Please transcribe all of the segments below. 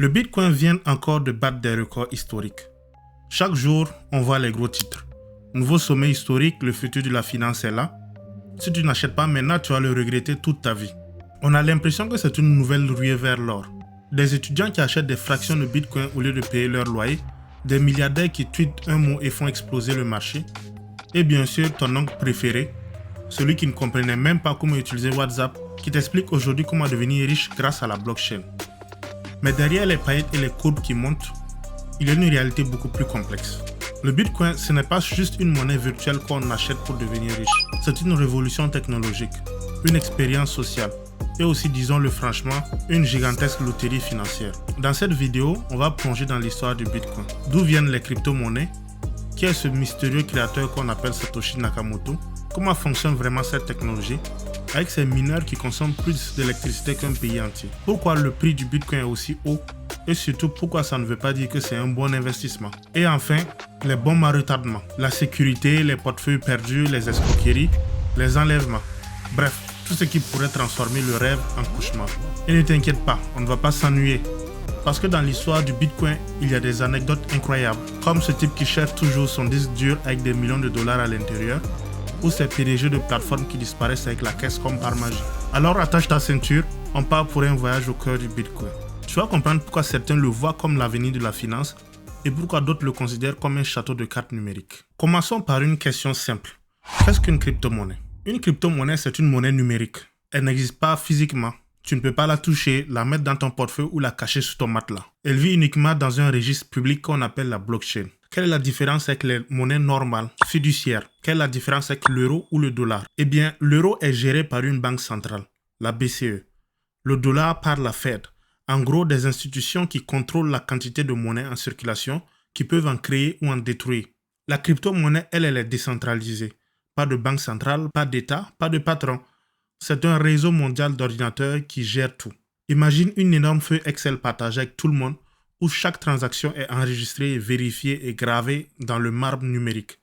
Le Bitcoin vient encore de battre des records historiques. Chaque jour, on voit les gros titres. Nouveau sommet historique, le futur de la finance est là. Si tu n'achètes pas maintenant, tu vas le regretter toute ta vie. On a l'impression que c'est une nouvelle ruée vers l'or. Des étudiants qui achètent des fractions de Bitcoin au lieu de payer leur loyer, des milliardaires qui tweetent un mot et font exploser le marché, et bien sûr ton oncle préféré, celui qui ne comprenait même pas comment utiliser WhatsApp, qui t'explique aujourd'hui comment devenir riche grâce à la blockchain. Mais derrière les paillettes et les courbes qui montent, il y a une réalité beaucoup plus complexe. Le Bitcoin, ce n'est pas juste une monnaie virtuelle qu'on achète pour devenir riche. C'est une révolution technologique, une expérience sociale et aussi, disons-le franchement, une gigantesque loterie financière. Dans cette vidéo, on va plonger dans l'histoire du Bitcoin. D'où viennent les crypto-monnaies? Qui est ce mystérieux créateur qu'on appelle Satoshi Nakamoto? Comment fonctionne vraiment cette technologie avec ces mineurs qui consomment plus d'électricité qu'un pays entier? Pourquoi le prix du Bitcoin est aussi haut? Et surtout, pourquoi ça ne veut pas dire que c'est un bon investissement? Et enfin, les bombes à retardement, la sécurité, les portefeuilles perdus, les escroqueries, les enlèvements. Bref, tout ce qui pourrait transformer le rêve en cauchemar. Et ne t'inquiète pas, on ne va pas s'ennuyer. Parce que dans l'histoire du Bitcoin, il y a des anecdotes incroyables, comme ce type qui cherche toujours son disque dur avec des millions de dollars à l'intérieur, ou ces PDG de plateformes qui disparaissent avec la caisse comme par magie. Alors attache ta ceinture, on part pour un voyage au cœur du Bitcoin. Tu vas comprendre pourquoi certains le voient comme l'avenir de la finance et pourquoi d'autres le considèrent comme un château de cartes numériques. Commençons par une question simple. Qu'est-ce qu'une crypto-monnaie? Une crypto-monnaie, c'est une monnaie numérique. Elle n'existe pas physiquement. Tu ne peux pas la toucher, la mettre dans ton portefeuille ou la cacher sous ton matelas. Elle vit uniquement dans un registre public qu'on appelle la blockchain. Quelle est la différence avec les monnaies normales, fiduciaires? Quelle est la différence avec l'euro ou le dollar? Eh bien, l'euro est géré par une banque centrale, la BCE. Le dollar par la Fed. En gros, des institutions qui contrôlent la quantité de monnaie en circulation, qui peuvent en créer ou en détruire. La crypto-monnaie, elle est décentralisée. Pas de banque centrale, pas d'État, pas de patron. C'est un réseau mondial d'ordinateurs qui gère tout. Imagine une énorme feuille Excel partagée avec tout le monde, où chaque transaction est enregistrée, vérifiée et gravée dans le marbre numérique.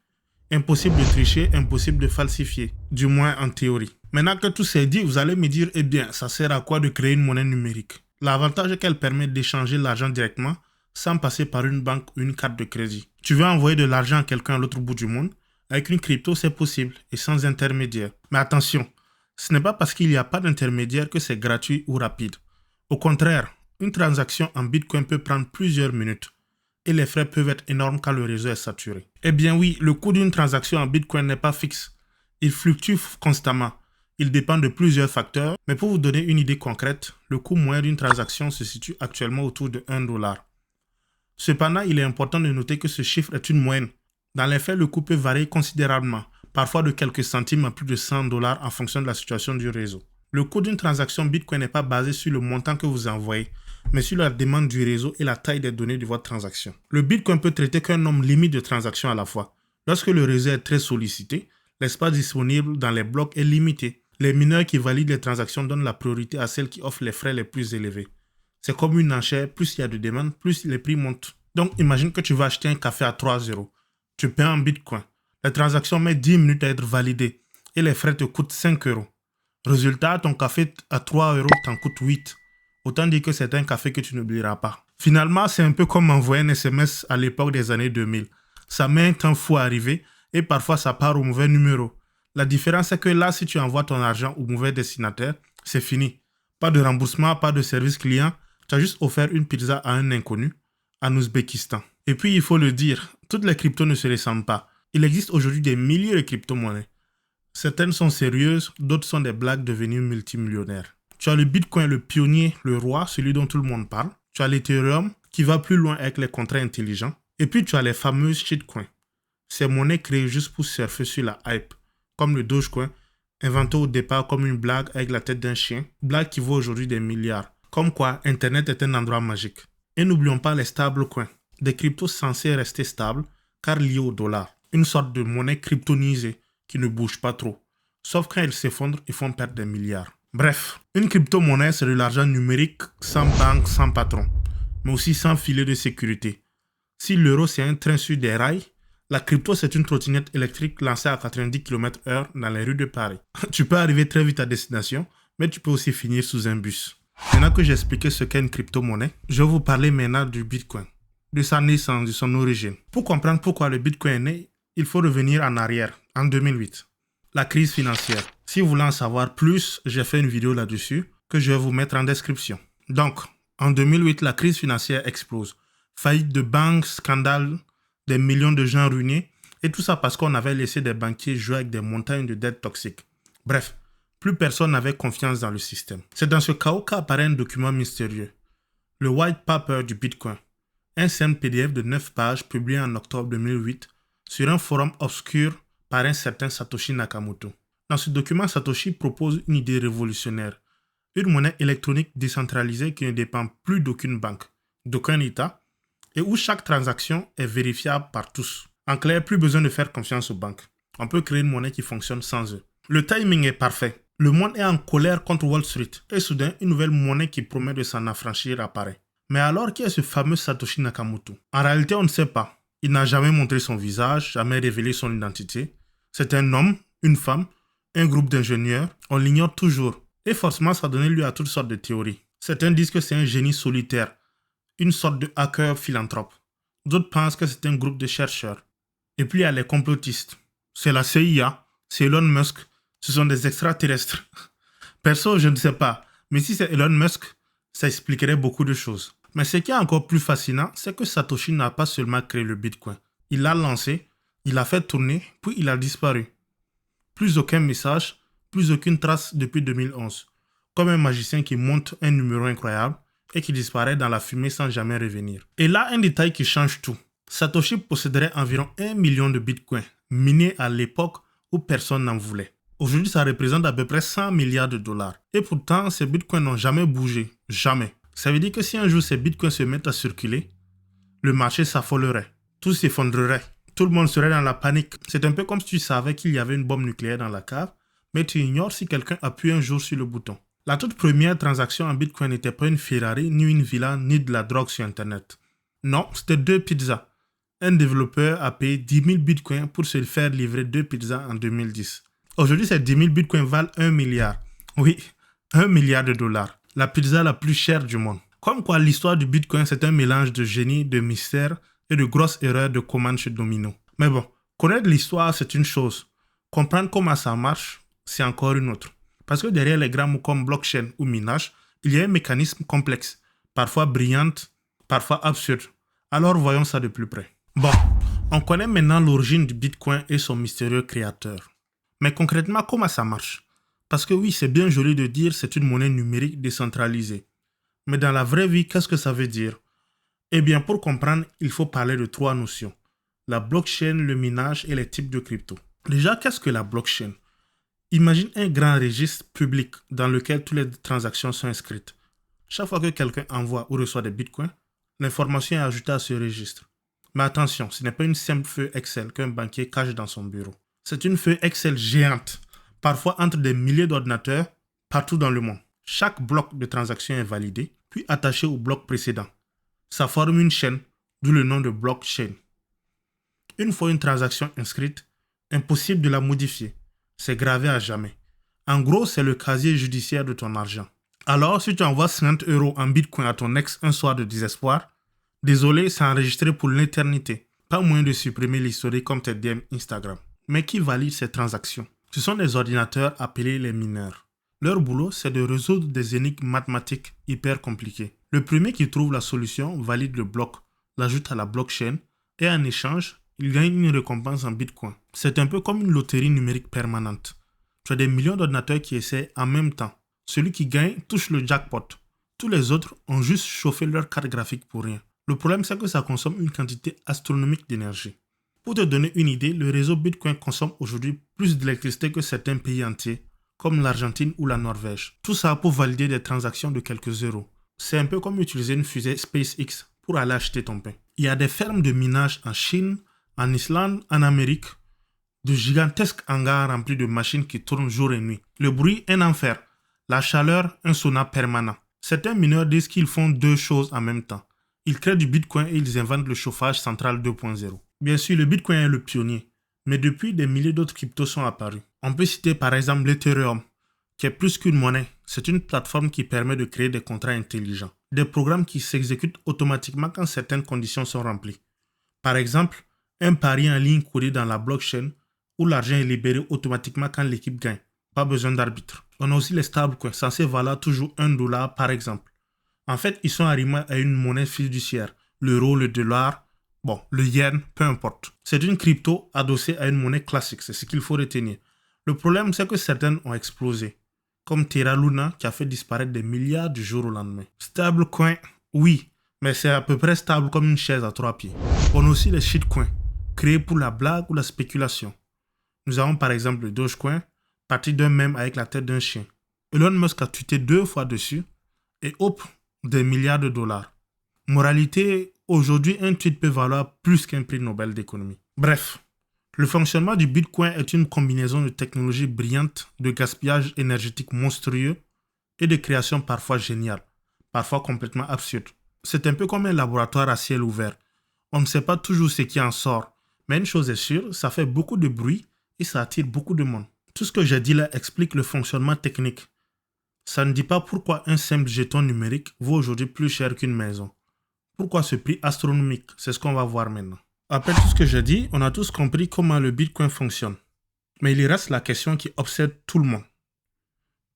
Impossible de tricher, impossible de falsifier, du moins en théorie. Maintenant que tout c'est dit, vous allez me dire, eh bien, ça sert à quoi de créer une monnaie numérique? L'avantage est qu'elle permet d'échanger l'argent directement sans passer par une banque ou une carte de crédit. Tu veux envoyer de l'argent à quelqu'un à l'autre bout du monde? Avec une crypto, c'est possible et sans intermédiaire. Mais attention, ce n'est pas parce qu'il n'y a pas d'intermédiaire que c'est gratuit ou rapide. Au contraire, une transaction en Bitcoin peut prendre plusieurs minutes et les frais peuvent être énormes quand le réseau est saturé. Eh bien oui, le coût d'une transaction en Bitcoin n'est pas fixe. Il fluctue constamment. Il dépend de plusieurs facteurs, mais pour vous donner une idée concrète, le coût moyen d'une transaction se situe actuellement autour de $1. Cependant, il est important de noter que ce chiffre est une moyenne. Dans les faits, le coût peut varier considérablement, parfois de quelques centimes à plus de $100 en fonction de la situation du réseau. Le coût d'une transaction Bitcoin n'est pas basé sur le montant que vous envoyez, mais sur la demande du réseau et la taille des données de votre transaction. Le Bitcoin peut traiter qu'un nombre limite de transactions à la fois. Lorsque le réseau est très sollicité, l'espace disponible dans les blocs est limité. Les mineurs qui valident les transactions donnent la priorité à celles qui offrent les frais les plus élevés. C'est comme une enchère, plus il y a de demandes, plus les prix montent. Donc imagine que tu vas acheter un café à 3 €. Tu paies en Bitcoin. La transaction met 10 minutes à être validée et les frais te coûtent 5 €. Résultat, ton café à 3 € t'en coûte 8. Autant dire que c'est un café que tu n'oublieras pas. Finalement, c'est un peu comme envoyer un SMS à l'époque des années 2000. Ça met un temps fou à arriver et parfois ça part au mauvais numéro. La différence est que là, si tu envoies ton argent au mauvais destinataire, c'est fini. Pas de remboursement, pas de service client. Tu as juste offert une pizza à un inconnu en Ouzbékistan. Et puis, il faut le dire, toutes les cryptos ne se ressemblent pas. Il existe aujourd'hui des milliers de crypto-monnaies. Certaines sont sérieuses, d'autres sont des blagues devenues multimillionnaires. Tu as le Bitcoin, le pionnier, le roi, celui dont tout le monde parle. Tu as l'Ethereum, qui va plus loin avec les contrats intelligents. Et puis, tu as les fameuses shitcoins. Ces monnaies créées juste pour surfer sur la hype, comme le Dogecoin, inventé au départ comme une blague avec la tête d'un chien, blague qui vaut aujourd'hui des milliards. Comme quoi, Internet est un endroit magique. Et n'oublions pas les stablecoins, des cryptos censés rester stables, car liés au dollar. Une sorte de monnaie kryptonisée qui ne bouge pas trop. Sauf quand ils s'effondrent, ils font perdre des milliards. Bref, une crypto-monnaie, c'est de l'argent numérique sans banque, sans patron, mais aussi sans filet de sécurité. Si l'euro, c'est un train sur des rails, la crypto, c'est une trottinette électrique lancée à 90 km/h dans les rues de Paris. Tu peux arriver très vite à destination, mais tu peux aussi finir sous un bus. Maintenant que j'ai expliqué ce qu'est une crypto-monnaie, je vais vous parler maintenant du Bitcoin, de sa naissance, de son origine. Pour comprendre pourquoi le Bitcoin est né, il faut revenir en arrière, en 2008. La crise financière. Si vous voulez en savoir plus, j'ai fait une vidéo là-dessus que je vais vous mettre en description. Donc, en 2008, la crise financière explose. Faillite de banques, scandale, des millions de gens ruinés, et tout ça parce qu'on avait laissé des banquiers jouer avec des montagnes de dettes toxiques. Bref, plus personne n'avait confiance dans le système. C'est dans ce chaos qu'apparaît un document mystérieux, le White Paper du Bitcoin, un simple PDF de 9 pages publié en octobre 2008 sur un forum obscur par un certain Satoshi Nakamoto. Dans ce document, Satoshi propose une idée révolutionnaire, une monnaie électronique décentralisée qui ne dépend plus d'aucune banque, d'aucun État, et où chaque transaction est vérifiable par tous. En clair, plus besoin de faire confiance aux banques. On peut créer une monnaie qui fonctionne sans eux. Le timing est parfait. Le monde est en colère contre Wall Street, et soudain, une nouvelle monnaie qui promet de s'en affranchir apparaît. Mais alors, qui est ce fameux Satoshi Nakamoto? En réalité, on ne sait pas. Il n'a jamais montré son visage, jamais révélé son identité. C'est un homme, une femme, un groupe d'ingénieurs, on l'ignore toujours. Et forcément, ça a donné lieu à toutes sortes de théories. Certains disent que c'est un génie solitaire, une sorte de hacker philanthrope. D'autres pensent que c'est un groupe de chercheurs. Et puis il y a les complotistes. C'est la CIA, c'est Elon Musk, ce sont des extraterrestres. Perso, je ne sais pas, mais si c'est Elon Musk, ça expliquerait beaucoup de choses. Mais ce qui est encore plus fascinant, c'est que Satoshi n'a pas seulement créé le Bitcoin. Il l'a lancé, il l'a fait tourner, puis il a disparu. Plus aucun message, plus aucune trace depuis 2011. Comme un magicien qui monte un numéro incroyable et qui disparaît dans la fumée sans jamais revenir. Et là, un détail qui change tout. Satoshi posséderait environ 1 million de bitcoins, minés à l'époque où personne n'en voulait. Aujourd'hui, ça représente à peu près 100 milliards de dollars. Et pourtant, ces bitcoins n'ont jamais bougé. Jamais. Ça veut dire que si un jour ces bitcoins se mettent à circuler, le marché s'affolerait. Tout s'effondrerait. Tout le monde serait dans la panique. C'est un peu comme si tu savais qu'il y avait une bombe nucléaire dans la cave, mais tu ignores si quelqu'un appuie un jour sur le bouton. La toute première transaction en bitcoin n'était pas une Ferrari, ni une villa, ni de la drogue sur Internet. Non, c'était 2 pizzas. Un développeur a payé 10 000 bitcoins pour se faire livrer 2 pizzas en 2010. Aujourd'hui, ces 10 000 bitcoins valent 1 milliard. Oui, 1 milliard de dollars. La pizza la plus chère du monde. Comme quoi, l'histoire du bitcoin, c'est un mélange de génie, de mystère et de grosses erreurs de commande chez Domino. Mais bon, connaître l'histoire, c'est une chose. Comprendre comment ça marche, c'est encore une autre. Parce que derrière les grands mots comme blockchain ou minage, il y a un mécanisme complexe, parfois brillante, parfois absurde. Alors voyons ça de plus près. Bon, on connaît maintenant l'origine du Bitcoin et son mystérieux créateur. Mais concrètement, comment ça marche? Parce que oui, c'est bien joli de dire c'est une monnaie numérique décentralisée. Mais dans la vraie vie, qu'est-ce que ça veut dire? Eh bien, pour comprendre, il faut parler de 3 notions. La blockchain, le minage et les types de crypto. Déjà, qu'est-ce que la blockchain? Imagine un grand registre public dans lequel toutes les transactions sont inscrites. Chaque fois que quelqu'un envoie ou reçoit des bitcoins, l'information est ajoutée à ce registre. Mais attention, ce n'est pas une simple feuille Excel qu'un banquier cache dans son bureau. C'est une feuille Excel géante, parfois entre des milliers d'ordinateurs partout dans le monde. Chaque bloc de transaction est validé, puis attaché au bloc précédent. Ça forme une chaîne, d'où le nom de blockchain. Une fois une transaction inscrite, impossible de la modifier. C'est gravé à jamais. En gros, c'est le casier judiciaire de ton argent. Alors, si tu envoies 50 € en bitcoin à ton ex un soir de désespoir, désolé, c'est enregistré pour l'éternité. Pas moyen de supprimer l'historique comme tes DM Instagram. Mais qui valide ces transactions? Ce sont des ordinateurs appelés les mineurs. Leur boulot, c'est de résoudre des énigmes mathématiques hyper compliquées. Le premier qui trouve la solution valide le bloc, l'ajoute à la blockchain et en échange, il gagne une récompense en bitcoin. C'est un peu comme une loterie numérique permanente. Tu as des millions d'ordinateurs qui essaient en même temps. Celui qui gagne touche le jackpot. Tous les autres ont juste chauffé leur carte graphique pour rien. Le problème, c'est que ça consomme une quantité astronomique d'énergie. Pour te donner une idée, le réseau Bitcoin consomme aujourd'hui plus d'électricité que certains pays entiers, comme l'Argentine ou la Norvège. Tout ça pour valider des transactions de quelques euros. C'est un peu comme utiliser une fusée SpaceX pour aller acheter ton pain. Il y a des fermes de minage en Chine, en Islande, en Amérique, de gigantesques hangars remplis de machines qui tournent jour et nuit. Le bruit, un enfer. La chaleur, un sauna permanent. Certains mineurs disent qu'ils font 2 choses en même temps. Ils créent du Bitcoin et ils inventent le chauffage central 2.0. Bien sûr, le Bitcoin est le pionnier, mais depuis, des milliers d'autres cryptos sont apparus. On peut citer par exemple l'Ethereum, qui est plus qu'une monnaie, c'est une plateforme qui permet de créer des contrats intelligents, des programmes qui s'exécutent automatiquement quand certaines conditions sont remplies. Par exemple, un pari en ligne codé dans la blockchain où l'argent est libéré automatiquement quand l'équipe gagne. Pas besoin d'arbitre. On a aussi les stablecoins, censés valoir toujours $1 par exemple. En fait, ils sont arrimés à une monnaie fiduciaire, l'euro, le dollar, le yen, peu importe. C'est une crypto adossée à une monnaie classique, c'est ce qu'il faut retenir. Le problème, c'est que certaines ont explosé, comme Terra Luna qui a fait disparaître des milliards du jour au lendemain. Stablecoin, oui, mais c'est à peu près stable comme une chaise à 3 pieds. On a aussi les shitcoins, créés pour la blague ou la spéculation. Nous avons par exemple le Dogecoin, parti d'un mème avec la tête d'un chien. Elon Musk a tweeté 2 fois dessus et hop, des milliards de dollars. Moralité, aujourd'hui, un tweet peut valoir plus qu'un prix Nobel d'économie. Bref, le fonctionnement du Bitcoin est une combinaison de technologies brillantes, de gaspillage énergétique monstrueux et de création parfois géniale, parfois complètement absurde. C'est un peu comme un laboratoire à ciel ouvert. On ne sait pas toujours ce qui en sort, mais une chose est sûre, ça fait beaucoup de bruit et ça attire beaucoup de monde. Tout ce que j'ai dit là explique le fonctionnement technique. Ça ne dit pas pourquoi un simple jeton numérique vaut aujourd'hui plus cher qu'une maison. Pourquoi ce prix astronomique? C'est ce qu'on va voir maintenant. Après tout ce que j'ai dit, on a tous compris comment le Bitcoin fonctionne. Mais il reste la question qui obsède tout le monde.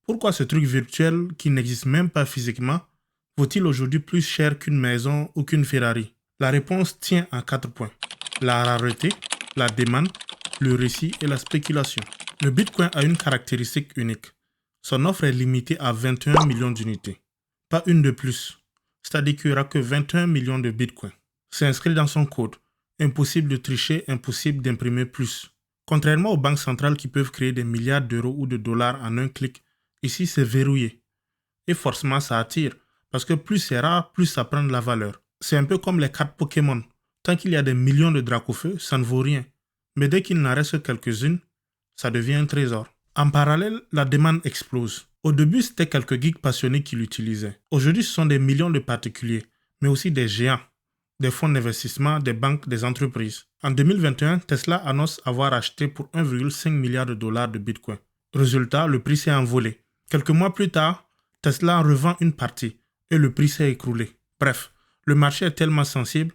Pourquoi ce truc virtuel qui n'existe même pas physiquement vaut-il aujourd'hui plus cher qu'une maison ou qu'une Ferrari? La réponse tient en 4 points. La rareté, la demande, le récit et la spéculation. Le Bitcoin a une caractéristique unique. Son offre est limitée à 21 millions d'unités. Pas une de plus. C'est-à-dire qu'il n'y aura que 21 millions de bitcoins. C'est inscrit dans son code. Impossible de tricher, impossible d'imprimer plus. Contrairement aux banques centrales qui peuvent créer des milliards d'euros ou de dollars en un clic, ici c'est verrouillé. Et forcément ça attire, parce que plus c'est rare, plus ça prend de la valeur. C'est un peu comme les cartes Pokémon. Tant qu'il y a des millions de Dracofeu, ça ne vaut rien. Mais dès qu'il n'en reste quelques-unes, ça devient un trésor. En parallèle, la demande explose. Au début, c'était quelques geeks passionnés qui l'utilisaient. Aujourd'hui, ce sont des millions de particuliers, mais aussi des géants, des fonds d'investissement, des banques, des entreprises. En 2021, Tesla annonce avoir acheté pour 1,5 milliard de dollars de Bitcoin. Résultat, le prix s'est envolé. Quelques mois plus tard, Tesla en revend une partie et le prix s'est écroulé. Bref, le marché est tellement sensible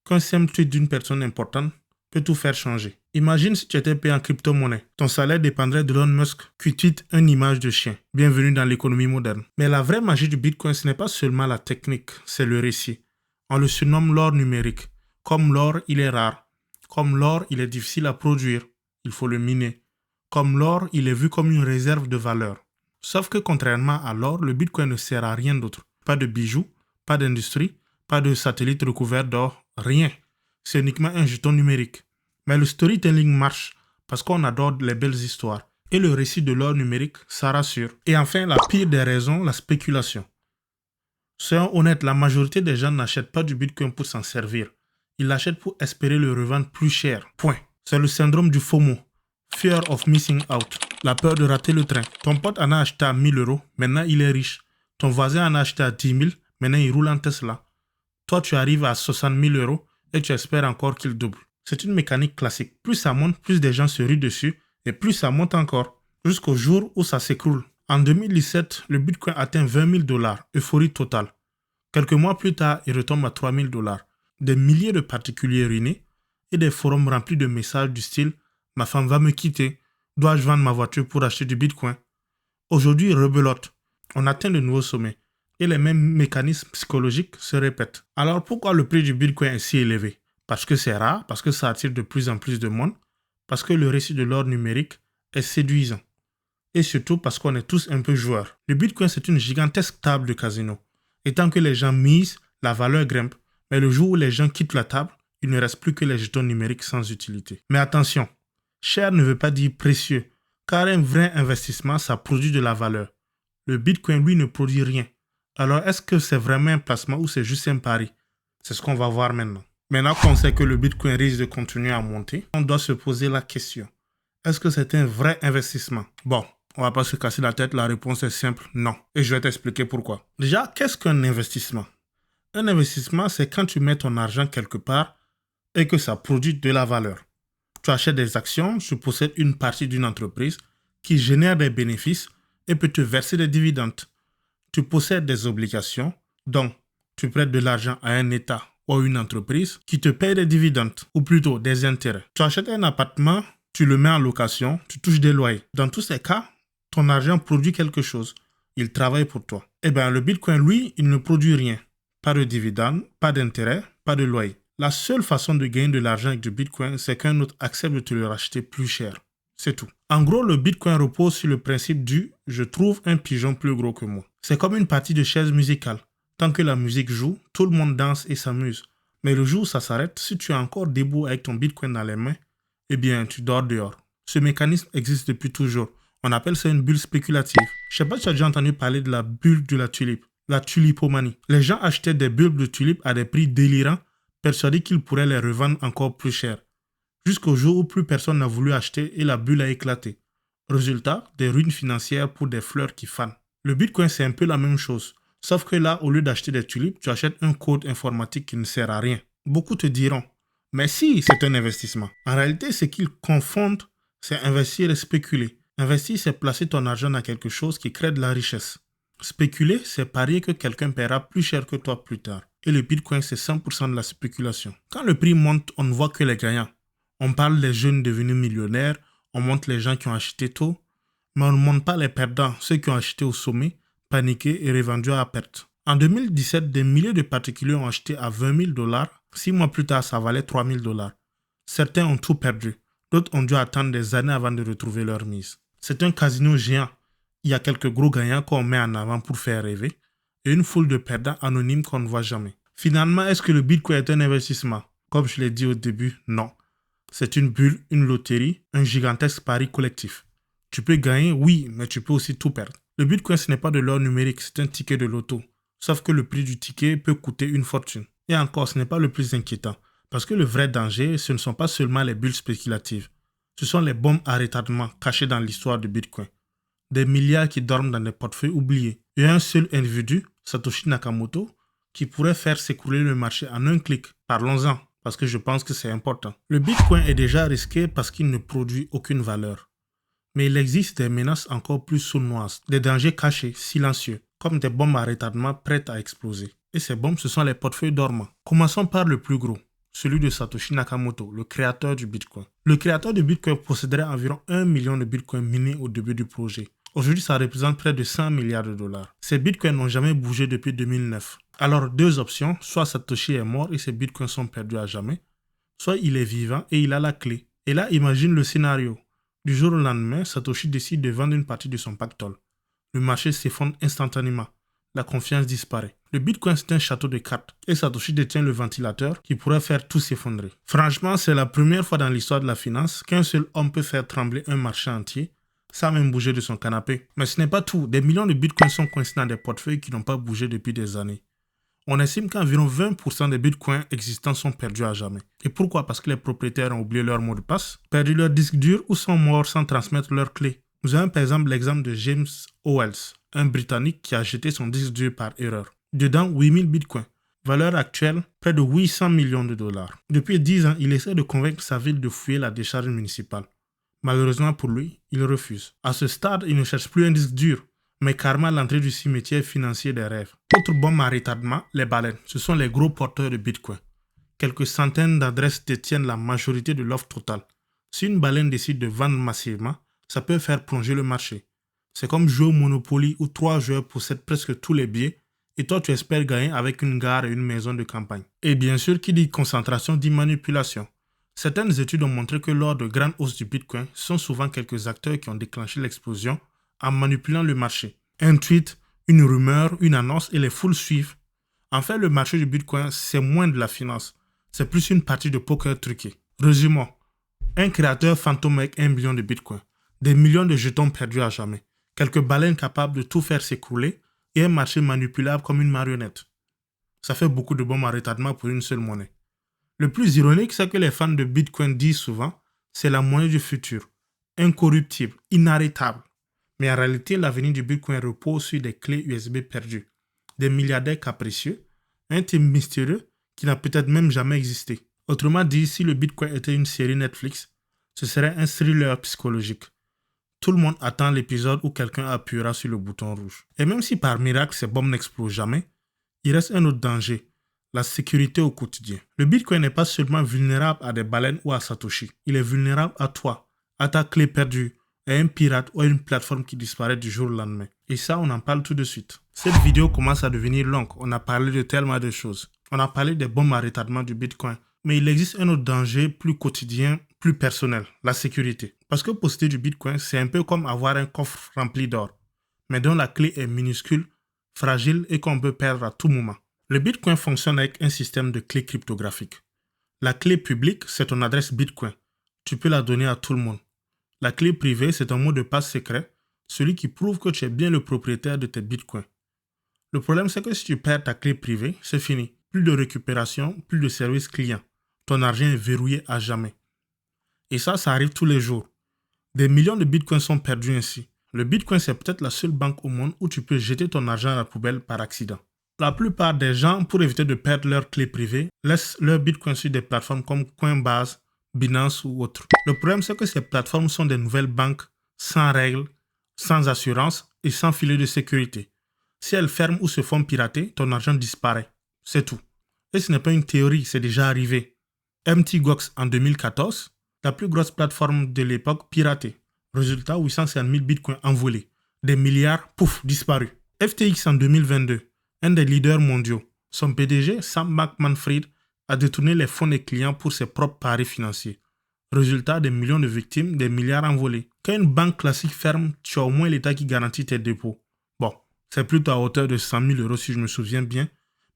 qu'un simple tweet d'une personne importante peut tout faire changer. Imagine si tu étais payé en crypto-monnaie. Ton salaire dépendrait d'Elon Musk qui tweet une image de chien. Bienvenue dans l'économie moderne. Mais la vraie magie du Bitcoin, ce n'est pas seulement la technique, c'est le récit. On le surnomme l'or numérique. Comme l'or, il est rare. Comme l'or, il est difficile à produire. Il faut le miner. Comme l'or, il est vu comme une réserve de valeur. Sauf que contrairement à l'or, le Bitcoin ne sert à rien d'autre. Pas de bijoux, pas d'industrie, pas de satellite recouvert d'or, rien. C'est uniquement un jeton numérique. Mais le storytelling marche parce qu'on adore les belles histoires. Et le récit de l'or numérique, ça rassure. Et enfin, la pire des raisons, la spéculation. Soyons honnêtes, la majorité des gens n'achètent pas du Bitcoin pour s'en servir. Ils l'achètent pour espérer le revendre plus cher. Point. C'est le syndrome du FOMO. Fear of missing out. La peur de rater le train. Ton pote en a acheté à 1000 euros, maintenant il est riche. Ton voisin en a acheté à 10 000, maintenant il roule en Tesla. Toi, tu arrives à 60 000 euros et tu espères encore qu'il double. C'est une mécanique classique. Plus ça monte, plus des gens se ruent dessus et plus ça monte encore. Jusqu'au jour où ça s'écroule. En 2017, le Bitcoin atteint 20 000 dollars. Euphorie totale. Quelques mois plus tard, il retombe à 3 000 dollars. Des milliers de particuliers ruinés et des forums remplis de messages du style « Ma femme va me quitter. Dois-je vendre ma voiture pour acheter du Bitcoin ?» Aujourd'hui, rebelote. On atteint de nouveaux sommets. Et les mêmes mécanismes psychologiques se répètent. Alors pourquoi le prix du Bitcoin est si élevé? Parce que c'est rare, parce que ça attire de plus en plus de monde, parce que le récit de l'or numérique est séduisant. Et surtout parce qu'on est tous un peu joueurs. Le Bitcoin, c'est une gigantesque table de casino. Et tant que les gens misent, la valeur grimpe. Mais le jour où les gens quittent la table, il ne reste plus que les jetons numériques sans utilité. Mais attention, cher ne veut pas dire précieux, car un vrai investissement, ça produit de la valeur. Le Bitcoin, lui, ne produit rien. Alors, est-ce que c'est vraiment un placement ou c'est juste un pari? C'est ce qu'on va voir maintenant. Maintenant qu'on sait que le Bitcoin risque de continuer à monter, on doit se poser la question. Est-ce que c'est un vrai investissement? Bon, on va pas se casser la tête, la réponse est simple, non. Et je vais t'expliquer pourquoi. Déjà, qu'est-ce qu'un investissement? Un investissement, c'est quand tu mets ton argent quelque part et que ça produit de la valeur. Tu achètes des actions, tu possèdes une partie d'une entreprise qui génère des bénéfices et peut te verser des dividendes. Tu possèdes des obligations, donc tu prêtes de l'argent à un État ou à une entreprise qui te paye des dividendes, ou plutôt des intérêts. Tu achètes un appartement, tu le mets en location, tu touches des loyers. Dans tous ces cas, ton argent produit quelque chose. Il travaille pour toi. Eh bien, le Bitcoin, lui, il ne produit rien. Pas de dividendes, pas d'intérêt, pas de loyer. La seule façon de gagner de l'argent avec du Bitcoin, c'est qu'un autre accepte de te le racheter plus cher. C'est tout. En gros, le Bitcoin repose sur le principe du « je trouve un pigeon plus gros que moi ». C'est comme une partie de chaise musicale. Tant que la musique joue, tout le monde danse et s'amuse. Mais le jour où ça s'arrête, si tu es encore debout avec ton Bitcoin dans les mains, eh bien, tu dors dehors. Ce mécanisme existe depuis toujours. On appelle ça une bulle spéculative. Je sais pas si tu as déjà entendu parler de la bulle de la tulipe, la tulipomanie. Les gens achetaient des bulbes de tulipes à des prix délirants, persuadés qu'ils pourraient les revendre encore plus cher. Jusqu'au jour où plus personne n'a voulu acheter et la bulle a éclaté. Résultat, des ruines financières pour des fleurs qui fanent. Le Bitcoin, c'est un peu la même chose. Sauf que là, au lieu d'acheter des tulipes, tu achètes un code informatique qui ne sert à rien. Beaucoup te diront, mais si, c'est un investissement. En réalité, ce qu'ils confondent, c'est investir et spéculer. Investir, c'est placer ton argent dans quelque chose qui crée de la richesse. Spéculer, c'est parier que quelqu'un paiera plus cher que toi plus tard. Et le Bitcoin, c'est 100% de la spéculation. Quand le prix monte, on ne voit que les gagnants. On parle des jeunes devenus millionnaires, on montre les gens qui ont acheté tôt, mais on ne montre pas les perdants, ceux qui ont acheté au sommet, paniqué et revendu à perte. En 2017, des milliers de particuliers ont acheté à 20 000 $. 6 mois plus tard, ça valait 3 000 $. Certains ont tout perdu. D'autres ont dû attendre des années avant de retrouver leur mise. C'est un casino géant. Il y a quelques gros gagnants qu'on met en avant pour faire rêver et une foule de perdants anonymes qu'on ne voit jamais. Finalement, est-ce que le Bitcoin est un investissement? Comme je l'ai dit au début, non. C'est une bulle, une loterie, un gigantesque pari collectif. Tu peux gagner, oui, mais tu peux aussi tout perdre. Le Bitcoin, ce n'est pas de l'or numérique, c'est un ticket de loto. Sauf que le prix du ticket peut coûter une fortune. Et encore, ce n'est pas le plus inquiétant. Parce que le vrai danger, ce ne sont pas seulement les bulles spéculatives. Ce sont les bombes à retardement cachées dans l'histoire du Bitcoin. Des milliards qui dorment dans des portefeuilles oubliés. Et un seul individu, Satoshi Nakamoto, qui pourrait faire s'écrouler le marché en un clic. Parlons-en, parce que je pense que c'est important. Le Bitcoin est déjà risqué parce qu'il ne produit aucune valeur. Mais il existe des menaces encore plus sournoises, des dangers cachés, silencieux, comme des bombes à retardement prêtes à exploser. Et ces bombes, ce sont les portefeuilles dormants. Commençons par le plus gros, celui de Satoshi Nakamoto, le créateur du Bitcoin. Le créateur du Bitcoin posséderait environ 1 million de Bitcoins minés au début du projet. Aujourd'hui, ça représente près de 100 milliards de dollars. Ces Bitcoins n'ont jamais bougé depuis 2009. Alors, deux options, soit Satoshi est mort et ses Bitcoins sont perdus à jamais, soit il est vivant et il a la clé. Et là, imagine le scénario. Du jour au lendemain, Satoshi décide de vendre une partie de son pactole. Le marché s'effondre instantanément. La confiance disparaît. Le Bitcoin, c'est un château de cartes. Et Satoshi détient le ventilateur qui pourrait faire tout s'effondrer. Franchement, c'est la première fois dans l'histoire de la finance qu'un seul homme peut faire trembler un marché entier sans même bouger de son canapé. Mais ce n'est pas tout. Des millions de Bitcoins sont coincés dans des portefeuilles qui n'ont pas bougé depuis des années. On estime qu'environ 20% des Bitcoins existants sont perdus à jamais. Et pourquoi? Parce que les propriétaires ont oublié leur mot de passe, perdu leur disque dur ou sont morts sans transmettre leurs clés. Nous avons par exemple l'exemple de James Howells, un Britannique qui a jeté son disque dur par erreur. Dedans, 8000 Bitcoins. Valeur actuelle, près de 800 millions de dollars. Depuis 10 ans, il essaie de convaincre sa ville de fouiller la décharge municipale. Malheureusement pour lui, il refuse. À ce stade, il ne cherche plus un disque dur, mais carrément l'entrée du cimetière financier des rêves. Autre bombe à retardement, les baleines. Ce sont les gros porteurs de Bitcoin. Quelques centaines d'adresses détiennent la majorité de l'offre totale. Si une baleine décide de vendre massivement, ça peut faire plonger le marché. C'est comme jouer au Monopoly où 3 joueurs possèdent presque tous les billets et toi tu espères gagner avec une gare et une maison de campagne. Et bien sûr, qui dit concentration dit manipulation. Certaines études ont montré que lors de grandes hausses du Bitcoin, ce sont souvent quelques acteurs qui ont déclenché l'explosion en manipulant le marché. Un tweet, une rumeur, une annonce et les foules suivent. En fait, le marché du Bitcoin, c'est moins de la finance. C'est plus une partie de poker truqué. Résumons. Un créateur fantôme avec 1 million de Bitcoin. Des millions de jetons perdus à jamais. Quelques baleines capables de tout faire s'écrouler et un marché manipulable comme une marionnette. Ça fait beaucoup de bombes à retardement pour une seule monnaie. Le plus ironique, c'est que les fans de Bitcoin disent souvent c'est la monnaie du futur, incorruptible, inarrêtable. Mais en réalité, l'avenir du Bitcoin repose sur des clés USB perdues, des milliardaires capricieux, un type mystérieux qui n'a peut-être même jamais existé. Autrement dit, si le Bitcoin était une série Netflix, ce serait un thriller psychologique. Tout le monde attend l'épisode où quelqu'un appuiera sur le bouton rouge. Et même si par miracle ces bombes n'explosent jamais, il reste un autre danger, la sécurité au quotidien. Le Bitcoin n'est pas seulement vulnérable à des baleines ou à Satoshi, il est vulnérable à toi, à ta clé perdue, à un pirate ou à une plateforme qui disparaît du jour au lendemain. Et ça, on en parle tout de suite. Cette vidéo commence à devenir longue, on a parlé de tellement de choses. On a parlé des bombes à retardement du Bitcoin, mais il existe un autre danger plus quotidien, plus personnel, la sécurité. Parce que posséder du Bitcoin, c'est un peu comme avoir un coffre rempli d'or, mais dont la clé est minuscule, fragile et qu'on peut perdre à tout moment. Le Bitcoin fonctionne avec un système de clés cryptographiques. La clé publique, c'est ton adresse Bitcoin. Tu peux la donner à tout le monde. La clé privée, c'est un mot de passe secret, celui qui prouve que tu es bien le propriétaire de tes Bitcoins. Le problème, c'est que si tu perds ta clé privée, c'est fini. Plus de récupération, plus de service client. Ton argent est verrouillé à jamais. Et ça arrive tous les jours. Des millions de bitcoins sont perdus ainsi. Le bitcoin, c'est peut-être la seule banque au monde où tu peux jeter ton argent à la poubelle par accident. La plupart des gens, pour éviter de perdre leur clé privée, laissent leur bitcoin sur des plateformes comme Coinbase, Binance ou autres. Le problème, c'est que ces plateformes sont des nouvelles banques sans règles, sans assurance et sans filet de sécurité. Si elles ferment ou se font pirater, ton argent disparaît. C'est tout. Et ce n'est pas une théorie, c'est déjà arrivé. Mt. Gox en 2014, la plus grosse plateforme de l'époque piratée. Résultat, 850 000 bitcoins envolés. Des milliards, pouf, disparus. FTX en 2022, un des leaders mondiaux. Son PDG, Sam Bankman-Fried, a détourné les fonds des clients pour ses propres paris financiers. Résultat, des millions de victimes, des milliards envolés. Quand une banque classique ferme, tu as au moins l'État qui garantit tes dépôts. Bon, c'est plutôt à hauteur de 100 000 euros si je me souviens bien.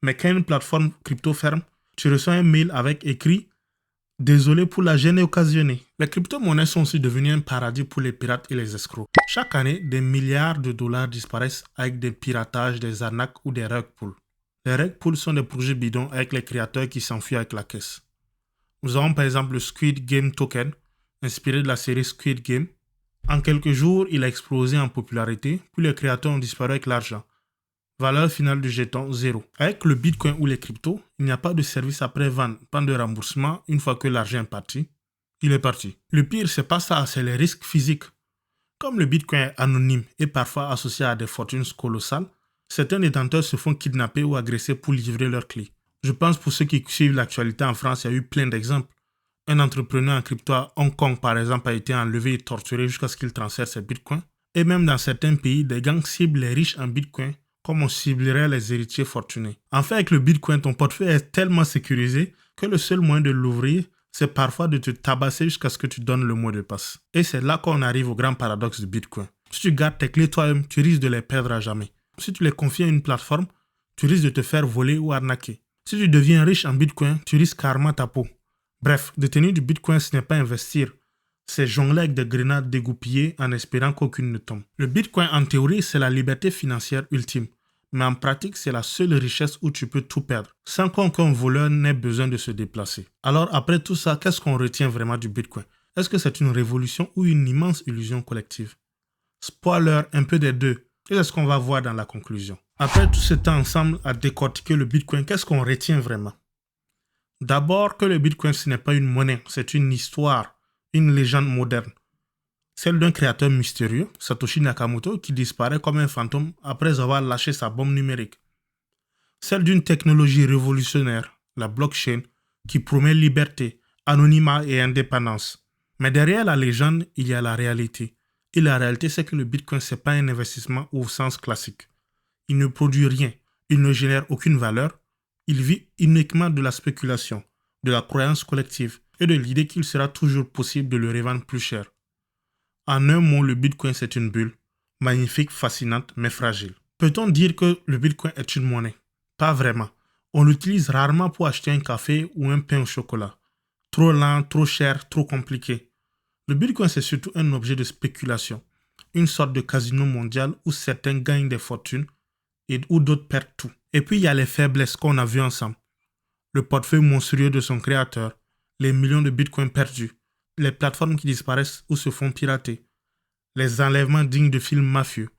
Mais quand une plateforme crypto ferme, tu reçois un mail avec écrit « Désolé pour la gêne occasionnée ». Les crypto-monnaies sont aussi devenues un paradis pour les pirates et les escrocs. Chaque année, des milliards de dollars disparaissent avec des piratages, des arnaques ou des rug pulls. Les rug pulls sont des projets bidons avec les créateurs qui s'enfuient avec la caisse. Nous avons par exemple le Squid Game Token, inspiré de la série Squid Game. En quelques jours, il a explosé en popularité, puis les créateurs ont disparu avec l'argent. Valeur finale du jeton, 0. Avec le Bitcoin ou les cryptos, il n'y a pas de service après-vente, pas de remboursement une fois que l'argent est parti. Il est parti. Le pire, c'est pas ça, c'est les risques physiques. Comme le Bitcoin est anonyme et parfois associé à des fortunes colossales, certains détenteurs se font kidnapper ou agresser pour livrer leurs clés. Je pense pour ceux qui suivent l'actualité en France, il y a eu plein d'exemples. Un entrepreneur en crypto à Hong Kong, par exemple, a été enlevé et torturé jusqu'à ce qu'il transfère ses bitcoins. Et même dans certains pays, des gangs ciblent les riches en bitcoin comme on ciblerait les héritiers fortunés. En fait, avec le bitcoin, ton portefeuille est tellement sécurisé que le seul moyen de l'ouvrir, c'est parfois de te tabasser jusqu'à ce que tu donnes le mot de passe. Et c'est là qu'on arrive au grand paradoxe du bitcoin. Si tu gardes tes clés toi-même, tu risques de les perdre à jamais. Si tu les confies à une plateforme, tu risques de te faire voler ou arnaquer. Si tu deviens riche en bitcoin, tu risques carrément ta peau. Bref, détenir du bitcoin, ce n'est pas investir. C'est jongler avec des grenades dégoupillées en espérant qu'aucune ne tombe. Le bitcoin, en théorie, c'est la liberté financière ultime. Mais en pratique, c'est la seule richesse où tu peux tout perdre, sans qu'aucun voleur n'ait besoin de se déplacer. Alors, après tout ça, qu'est-ce qu'on retient vraiment du bitcoin? Est-ce que c'est une révolution ou une immense illusion collective? Spoiler, un peu des deux. Et c'est ce qu'on va voir dans la conclusion. Après tout ce temps ensemble à décortiquer le bitcoin, qu'est-ce qu'on retient vraiment? D'abord que le bitcoin, ce n'est pas une monnaie, c'est une histoire, une légende moderne. Celle d'un créateur mystérieux, Satoshi Nakamoto, qui disparaît comme un fantôme après avoir lâché sa bombe numérique. Celle d'une technologie révolutionnaire, la blockchain, qui promet liberté, anonymat et indépendance. Mais derrière la légende, il y a la réalité. Et la réalité, c'est que le bitcoin, ce n'est pas un investissement au sens classique. Il ne produit rien, il ne génère aucune valeur, il vit uniquement de la spéculation, de la croyance collective et de l'idée qu'il sera toujours possible de le revendre plus cher. En un mot, le Bitcoin, c'est une bulle, magnifique, fascinante, mais fragile. Peut-on dire que le Bitcoin est une monnaie? Pas vraiment. On l'utilise rarement pour acheter un café ou un pain au chocolat. Trop lent, trop cher, trop compliqué. Le Bitcoin, c'est surtout un objet de spéculation, une sorte de casino mondial où certains gagnent des fortunes et où d'autres perdent tout. Et puis, il y a les faiblesses qu'on a vues ensemble. Le portefeuille monstrueux de son créateur, les millions de bitcoins perdus, les plateformes qui disparaissent ou se font pirater, les enlèvements dignes de films mafieux.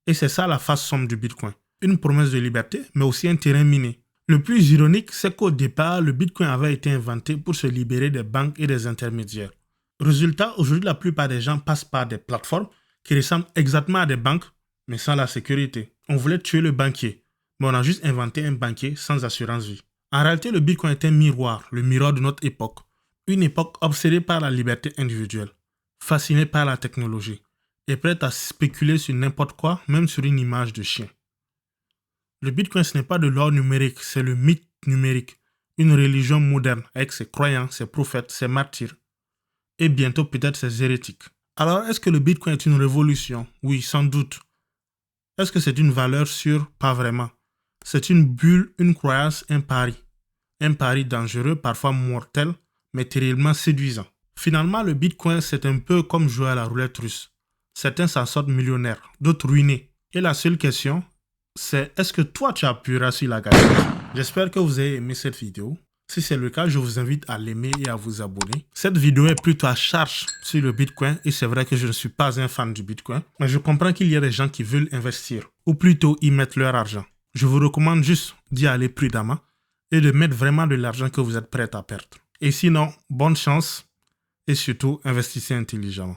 Et c'est ça la face sombre du bitcoin. Une promesse de liberté, mais aussi un terrain miné. Le plus ironique, c'est qu'au départ, le bitcoin avait été inventé pour se libérer des banques et des intermédiaires. Résultat, aujourd'hui, la plupart des gens passent par des plateformes qui ressemblent exactement à des banques, mais sans la sécurité. On voulait tuer le banquier, mais on a juste inventé un banquier sans assurance vie. En réalité, le Bitcoin est un miroir, le miroir de notre époque. Une époque obsédée par la liberté individuelle, fascinée par la technologie, et prête à spéculer sur n'importe quoi, même sur une image de chien. Le Bitcoin, ce n'est pas de l'or numérique, c'est le mythe numérique. Une religion moderne avec ses croyants, ses prophètes, ses martyrs, et bientôt peut-être ses hérétiques. Alors, est-ce que le Bitcoin est une révolution? Oui, sans doute. Est-ce que c'est une valeur sûre? Pas vraiment. C'est une bulle, une croyance, un pari. Un pari dangereux, parfois mortel, mais terriblement séduisant. Finalement, le Bitcoin, c'est un peu comme jouer à la roulette russe. Certains s'en sortent millionnaires, d'autres ruinés. Et la seule question, c'est est-ce que toi tu appuieras sur la gâchette? J'espère que vous avez aimé cette vidéo. Si c'est le cas, je vous invite à l'aimer et à vous abonner. Cette vidéo est plutôt à charge sur le Bitcoin et c'est vrai que je ne suis pas un fan du Bitcoin, mais je comprends qu'il y a des gens qui veulent investir ou plutôt y mettre leur argent. Je vous recommande juste d'y aller prudemment et de mettre vraiment de l'argent que vous êtes prêt à perdre. Et sinon, bonne chance et surtout investissez intelligemment.